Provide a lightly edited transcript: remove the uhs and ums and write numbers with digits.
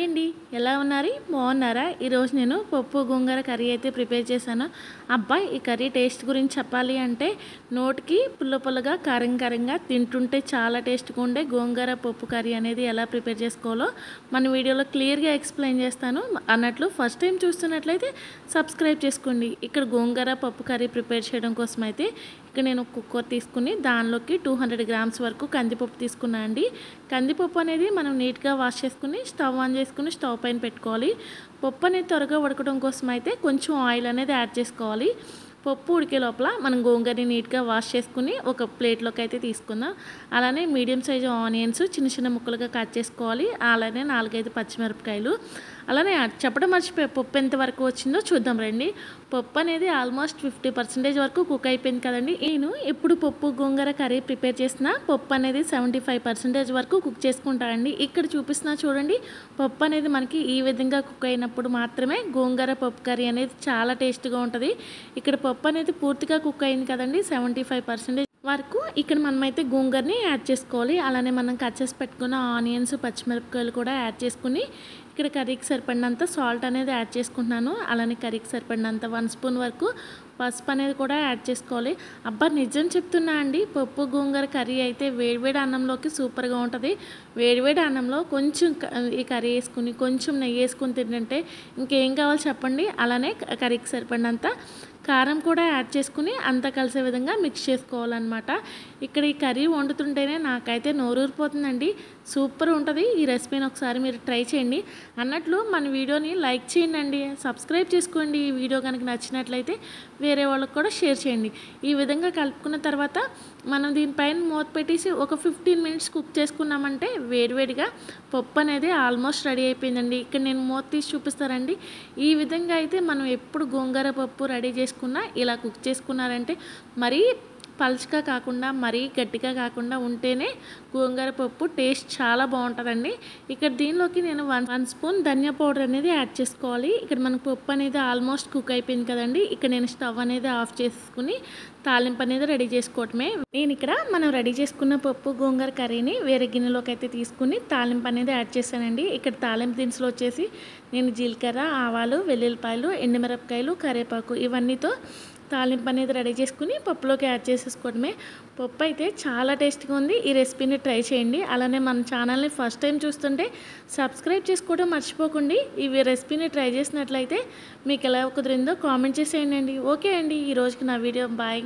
అండి. ఎలా ఉన్నారు? బాగున్నారా? ఈరోజు నేను పప్పు గోంగూర కర్రీ అయితే ప్రిపేర్ చేశాను. అబ్బా! ఈ కర్రీ టేస్ట్ గురించి చెప్పాలి అంటే నోటికి పుల్ల పుల్లగా, కారం కారంగా తింటుంటే చాలా టేస్ట్‌గా ఉండే గోంగూర పప్పు కర్రీ అనేది ఎలా ప్రిపేర్ చేసుకోవాలో మన వీడియోలో క్లియర్‌గా ఎక్స్‌ప్లెయిన్ చేస్తాను. అన్నట్లు ఫస్ట్ టైం చూస్తున్నట్లయితే సబ్స్క్రైబ్ చేసుకోండి. ఇక్కడ గోంగూర పప్పు కర్రీ ప్రిపేర్ చేయడం కోసం అయితే ఇక్కడ నేను కుక్కర్ తీసుకుని దానిలోకి 200 గ్రామ్స్ వరకు కందిపప్పు తీసుకున్నా అండి. కందిపప్పు అనేది మనం నీట్‌గా వాష్ చేసుకుని స్టవ్ ఆన్ చేసుకుని స్టవ్ పైన పెట్టుకోవాలి. పప్పు అనేది త్వరగా ఉడకడం కోసం అయితే కొంచెం ఆయిల్ అనేది యాడ్ చేసుకోవాలి. పప్పు ఉడికే లోపల మనం గోంగూరని నీట్‌గా వాష్ చేసుకుని ఒక ప్లేట్లోకి అయితే తీసుకుందాం. అలానే మీడియం సైజు ఆనియన్స్ చిన్న చిన్న ముక్కలుగా కట్ చేసుకోవాలి. అలానే 4, 5 పచ్చిమిరపకాయలు. అలానే చెప్పడం మర్చిపోయా, పప్పు ఎంత వరకు వచ్చిందో చూద్దాం రండి. పప్పు అనేది ఆల్మోస్ట్ 50% వరకు కుక్ అయిపోయింది కదండి. నేను ఎప్పుడు పప్పు గోంగూర కర్రీ ప్రిపేర్ చేసినా పప్పు అనేది 75% వరకు కుక్ చేసుకుంటానండి. ఇక్కడ చూపిస్తున్నా చూడండి, పప్పు అనేది మనకి ఈ విధంగా కుక్ అయినప్పుడు మాత్రమే గోంగూర పప్పు కర్రీ అనేది చాలా టేస్ట్గా ఉంటుంది. ఇక్కడ పప్పు అనేది పూర్తిగా కుక్ అయింది కదండి, 75% వరకు. ఇక్కడ మనమైతే గోంగూరని యాడ్ చేసుకోవాలి. అలానే మనం కట్ చేసి పెట్టుకున్న ఆనియన్స్ పచ్చిమిరపకాయలు కూడా యాడ్ చేసుకుని ఇక్కడ కర్రీకి సరిపడినంత సాల్ట్ అనేది యాడ్ చేసుకుంటున్నాను. అలానే కర్రీకి సరిపడినంత 1 స్పూన్ వరకు పసుపు అనేది కూడా యాడ్ చేసుకోవాలి. అబ్బా, నిజం చెప్తున్నా అండి, పప్పు గోంగూర కర్రీ అయితే వేడివేడి అన్నంలోకి సూపర్గా ఉంటుంది. వేడివేడి అన్నంలో కొంచెం ఈ కర్రీ వేసుకుని కొంచెం నెయ్యి వేసుకుని తింటుంటే ఇంకేం కావాలి చెప్పండి. అలానే కర్రీకి సరిపడినంత కారం కూడా యాడ్ చేసుకుని అంతా కలిసే విధంగా మిక్స్ చేసుకోవాలన్నమాట. ఇక్కడ ఈ కర్రీ వండుతుంటేనే నాకైతే నోరూరిపోతుందండి. సూపర్ ఉంటుంది. ఈ రెసిపీని ఒకసారి మీరు ట్రై చేయండి. అన్నట్లు మన వీడియోని లైక్ చేయండి, సబ్స్క్రైబ్ చేసుకోండి. ఈ వీడియో కనుక నచ్చినట్లయితే వేరే వాళ్ళకి కూడా షేర్ చేయండి. ఈ విధంగా కలుపుకున్న తర్వాత మనం దీనిపైన మూత పెట్టేసి ఒక 15 మినిట్స్ కుక్ చేసుకున్నామంటే వేడివేడిగా పప్పు అనేది ఆల్మోస్ట్ రెడీ అయిపోయిందండి. ఇక్కడ నేను మూత తీసి చూపిస్తానండి. ఈ విధంగా అయితే మనం ఎప్పుడు గోంగూర పప్పు రెడీ చేసుకున్నా ఇలా కుక్ చేసుకున్నారంటే మరీ పల్చగా కాకుండా మరీ గట్టిగా కాకుండా ఉంటేనే గోంగూర పప్పు టేస్ట్ చాలా బాగుంటుందండి. ఇక్కడ దీనిలోకి నేను 1 స్పూన్ ధనియా పౌడర్ అనేది యాడ్ చేసుకోవాలి. ఇక్కడ మనకు పప్పు అనేది ఆల్మోస్ట్ కుక్ అయిపోయింది కదండి. ఇక్కడ నేను స్టవ్ అనేది ఆఫ్ చేసుకుని తాలింపు అనేది రెడీ చేసుకోవటమే. నేను ఇక్కడ మనం రెడీ చేసుకున్న పప్పు గోంగూర కర్రీని వేరే గిన్నెలోకి అయితే తీసుకుని తాలింపు అనేది యాడ్ చేశానండి. ఇక్కడ తాలింపు దినుసులు వచ్చేసి నేను జీలకర్ర, ఆవాలు, వెల్లుల్లిపాయలు, ఎండుమిరపకాయలు, కరివేపాకు ఇవన్నీతో తాలింపు అనేది రెడీ చేసుకుని పప్పులోకి యాడ్ చేసేసుకోవడమే. పప్పు అయితే చాలా టేస్ట్గా ఉంది. ఈ రెసిపీని ట్రై చేయండి. అలానే మన ఛానల్ని ఫస్ట్ టైం చూస్తుంటే సబ్స్క్రైబ్ చేసుకోవడం మర్చిపోకండి. ఈ రెసిపీని ట్రై చేసినట్లయితే మీకు ఎలా కుదిరిందో కామెంట్ చేసేయండి. ఓకే అండి, ఈ రోజుకి నా వీడియో బాయ్.